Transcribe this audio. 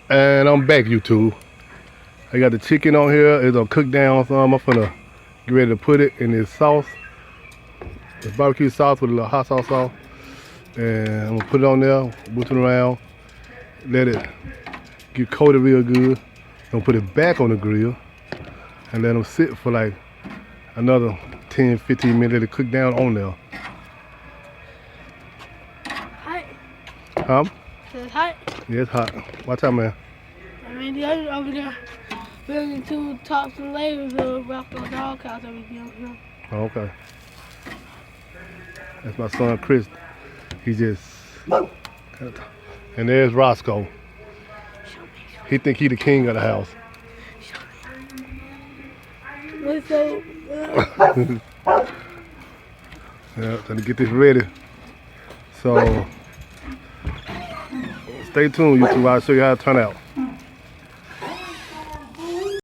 And I'm back, YouTube. I got the chicken on here. It's gonna cook down some. I'm gonna get ready to put it in this sauce. This barbecue sauce with a little hot sauce. And I'm gonna put it on there, whip it around, let it get coated real good. I'm gonna put it back on the grill and let them sit for like another 10-15 minutes. Let it cook down on there. Hot. Huh? It's hot. Yeah, it's hot. Watch out, man. I mean, the other over there building 2 tops and layers of Rocco dog house over there. Oh, okay. That's my son Chris. He just, and there's Roscoe. He think he the king of the house. What's so? Yeah, gonna get this ready. So stay tuned, YouTube. I'll show you how it turn out.